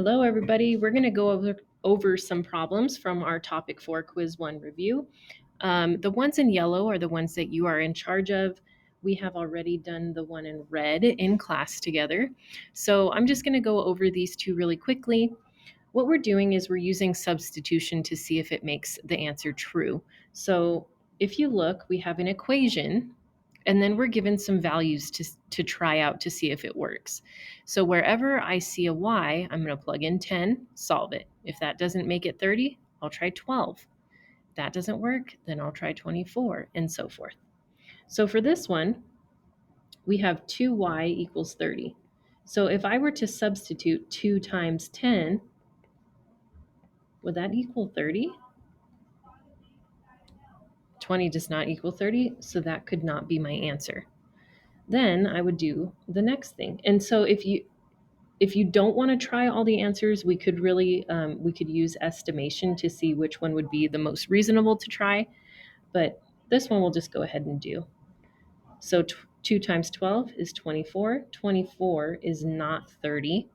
Hello, everybody. We're going to go over some problems from our Topic 4 Quiz 1 review. The ones in yellow are the ones that you are in charge of. We have already done the one in red in class together. So I'm just going to go over these two really quickly. What we're doing is we're using substitution to see if it makes the answer true. So if you look, we have an equation, and then we're given some values to try out to see if it works. So wherever I see a y, I'm going to plug in 10, solve it. If that doesn't make it 30, I'll try 12. If that doesn't work, then I'll try 24, and so forth. So for this one, we have 2y equals 30. So if I were to substitute 2 times 10, would that equal 30? 20 does not equal 30, so that could not be my answer. Then I would do the next thing. And so if you don't want to try all the answers, we could really we could use estimation to see which one would be the most reasonable to try. But this one we'll just go ahead and do. So 2 times 12 is 24. 24 is not 30.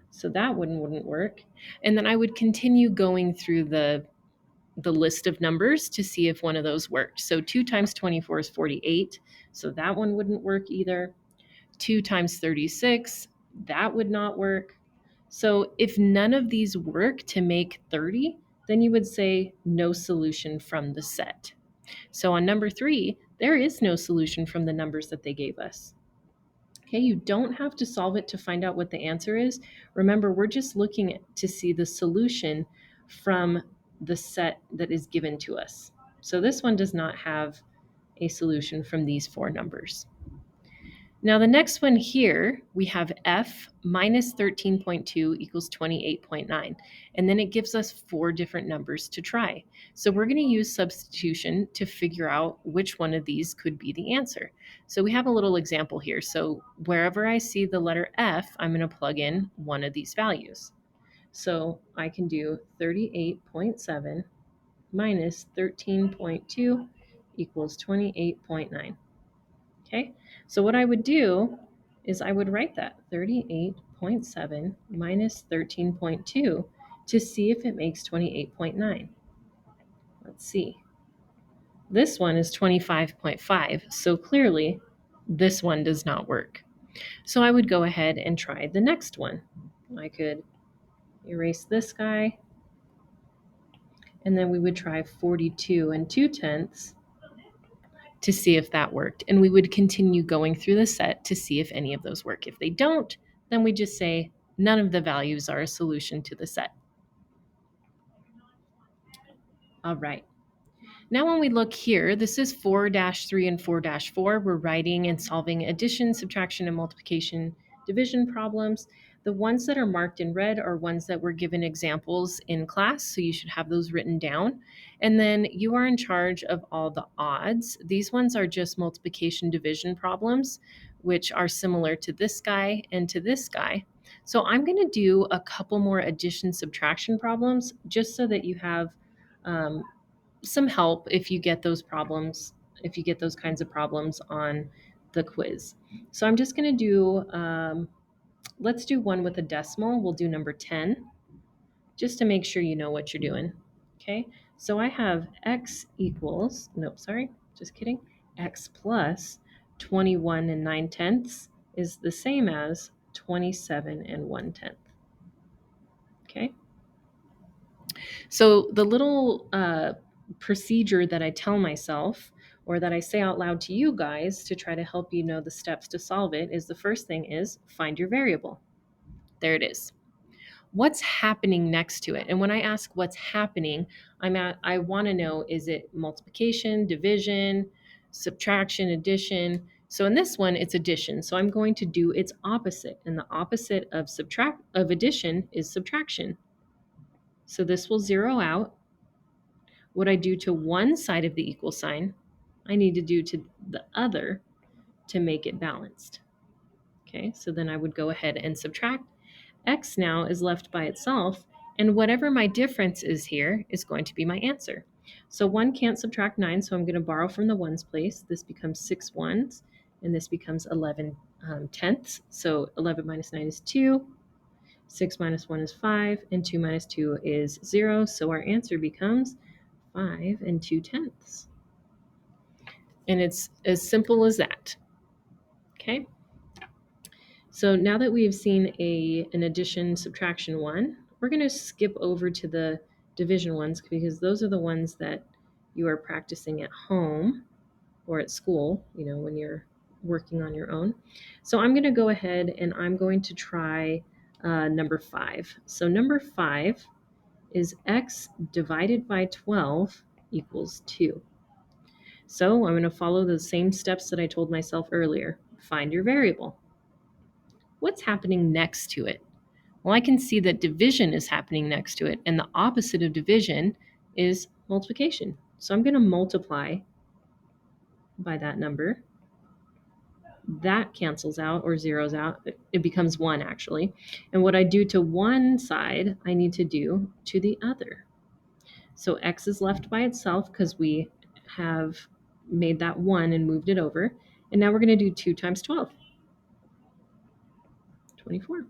So that wouldn't work. And then I would continue going through the list of numbers to see if one of those worked. So 2 times 24 is 48. So that one wouldn't work either. 2 times 36, that would not work. So if none of these work to make 30, then you would say no solution from the set. So on number 3, there is no solution from the numbers that they gave us. Okay, you don't have to solve it to find out what the answer is. Remember, we're just looking to see the solution from the set that is given to us. So this one does not have a solution from these 4 numbers. Now the next one here, we have f minus 13.2 equals 28.9. And then it gives us 4 different numbers to try. So we're going to use substitution to figure out which one of these could be the answer. So we have a little example here. So wherever I see the letter f, I'm going to plug in one of these values. So I can do 38.7 minus 13.2 equals 28.9. Okay, so what I would do is I would write that 38.7 minus 13.2 to see if it makes 28.9. Let's see. This one is 25.5, so clearly this one does not work. So I would go ahead and try the next one. I could erase this guy, and then we would try 42 and 2/10 to see if that worked. And we would continue going through the set to see if any of those work. If they don't, then we just say none of the values are a solution to the set. All right. Now when we look here, this is 4-3 and 4-4. We're writing and solving addition, subtraction, and multiplication division problems. The ones that are marked in red are ones that were given examples in class, so you should have those written down. And then you are in charge of all the odds. These ones are just multiplication division problems, which are similar to this guy and to this guy. So I'm going to do a couple more addition subtraction problems just so that you have some help if you get those problems, if you get those kinds of problems on the quiz. So I'm just going to do, let's do one with a decimal. We'll do number 10, just to make sure you know what you're doing. Okay, so I have x equals, nope, sorry, just kidding, x plus 21 and 9/10 is the same as 27 and 1/10. Okay, so the little procedure that I tell myself or that I say out loud to you guys to try to help you know the steps to solve it is the first thing is find your variable. There it is. What's happening next to it? And when I ask what's happening, I want to know, is it multiplication, division, subtraction, addition? So in this one, it's addition. So I'm going to do its opposite. And the opposite of addition is subtraction. So this will zero out. What I do to one side of the equal sign, I need to do to the other to make it balanced. Okay, so then I would go ahead and subtract. X now is left by itself, and whatever my difference is here is going to be my answer. So 1 can't subtract 9, so I'm going to borrow from the ones place. This becomes 6 ones, and this becomes 11 tenths. So 11 minus 9 is 2. 6 minus 1 is 5, and 2 minus 2 is 0. So our answer becomes 5 and 2/10. And it's as simple as that. Okay. So now that we've seen an addition subtraction one, we're going to skip over to the division ones because those are the ones that you are practicing at home or at school, when you're working on your own. So I'm going to go ahead and I'm going to try number 5. So number 5 is x divided by 12 equals 2. So I'm going to follow the same steps that I told myself earlier. Find your variable. What's happening next to it? Well, I can see that division is happening next to it, and the opposite of division is multiplication. So I'm going to multiply by that number. That cancels out or zeroes out. It becomes 1 actually. And what I do to one side, I need to do to the other. So x is left by itself because we have made that 1 and moved it over. And now we're going to do 2 times 12. 24.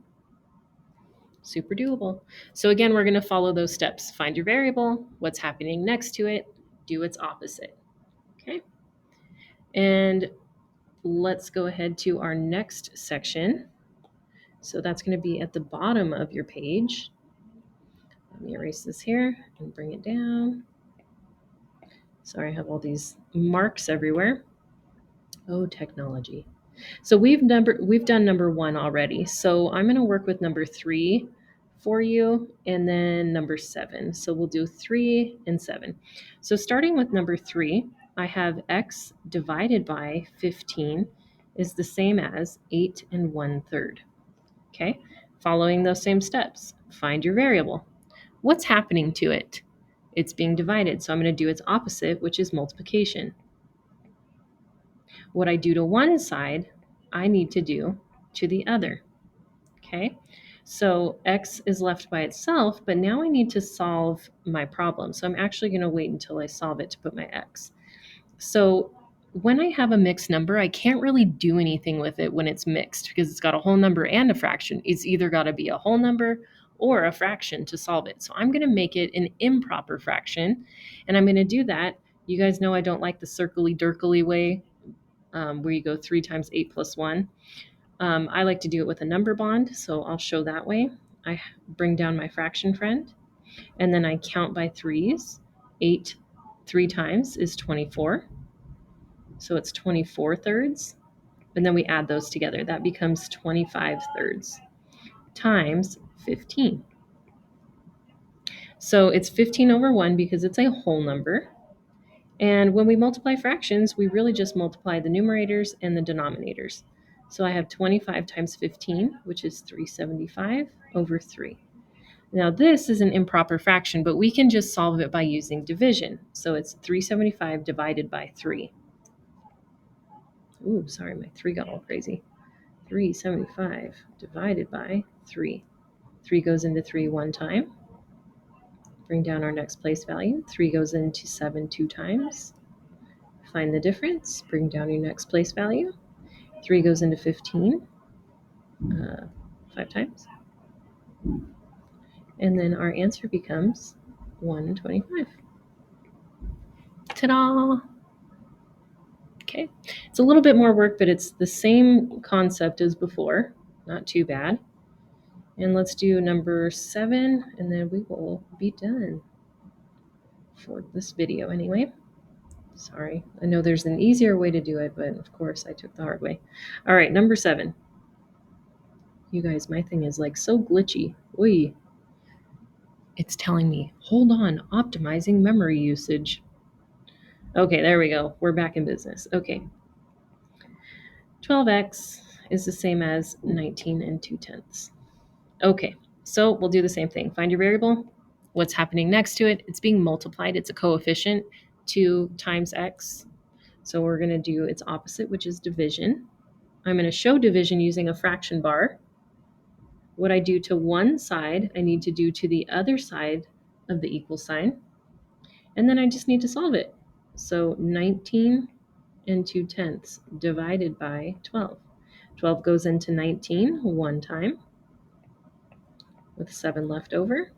Super doable. So again, we're going to follow those steps. Find your variable, what's happening next to it, do its opposite. Okay. And let's go ahead to our next section. So that's going to be at the bottom of your page. Let me erase this here and bring it down. Sorry, I have all these marks everywhere. Oh, technology. So we've done number 1 already. So I'm going to work with number 3 for you and then number 7. So we'll do 3 and 7. So starting with number 3, I have x divided by 15 is the same as 8 1/3. Okay, following those same steps, find your variable. What's happening to it? It's being divided, so I'm going to do its opposite, which is multiplication. What I do to one side, I need to do to the other. Okay, so x is left by itself, but now I need to solve my problem. So I'm actually going to wait until I solve it to put my x. So when I have a mixed number, I can't really do anything with it when it's mixed because it's got a whole number and a fraction. It's either got to be a whole number or a fraction to solve it. So I'm going to make it an improper fraction, and I'm going to do that. You guys know I don't like the circly-dirkly way where you go 3 times 8 plus 1. I like to do it with a number bond, so I'll show that way. I bring down my fraction friend, and then I count by threes. 8 3 times is 24. So it's 24 thirds. And then we add those together. That becomes 25 thirds times 15. So it's 15 over 1 because it's a whole number. And when we multiply fractions, we really just multiply the numerators and the denominators. So I have 25 times 15, which is 375 over 3. Now this is an improper fraction, but we can just solve it by using division. So it's 375 divided by 3. Ooh, sorry, my 3 got all crazy. 375 divided by 3. 3 goes into 3 one time. Bring down our next place value. 3 goes into 7 2 times. Find the difference. Bring down your next place value. 3 goes into 15 5 times. And then our answer becomes 125. Ta-da! Okay, it's a little bit more work, but it's the same concept as before. Not too bad. And let's do number 7, and then we will be done for this video anyway. Sorry, I know there's an easier way to do it, but of course I took the hard way. All right, number 7. You guys, my thing is like so glitchy. Oy. It's telling me, hold on, optimizing memory usage. Okay, there we go. We're back in business. Okay. 12x is the same as 19 2/10. Okay, so we'll do the same thing. Find your variable. What's happening next to it? It's being multiplied. It's a coefficient. 2 times x. So we're going to do its opposite, which is division. I'm going to show division using a fraction bar. What I do to one side, I need to do to the other side of the equal sign. And then I just need to solve it. So 19 2/10 divided by 12. 12 goes into 19 one time. with 7 left over.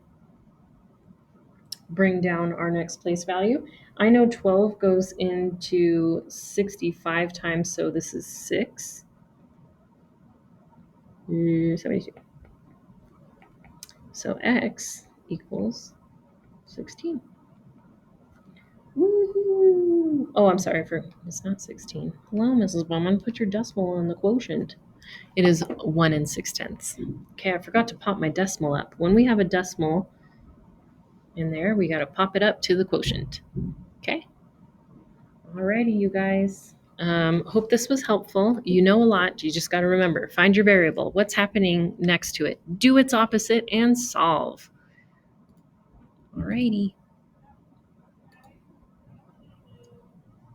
Bring down our next place value. I know 12 goes into 65 times, so this is 6. 72. So x equals 16. Woohoo! Oh, I'm sorry for it's not 16. Hello, Mrs. Bowman. Put your decimal in the quotient. It is 1 6/10. Okay, I forgot to pop my decimal up. When we have a decimal in there, we got to pop it up to the quotient. Okay. Alrighty, you guys. Hope this was helpful. You know a lot. You just got to remember, find your variable. What's happening next to it? Do its opposite and solve. Alrighty.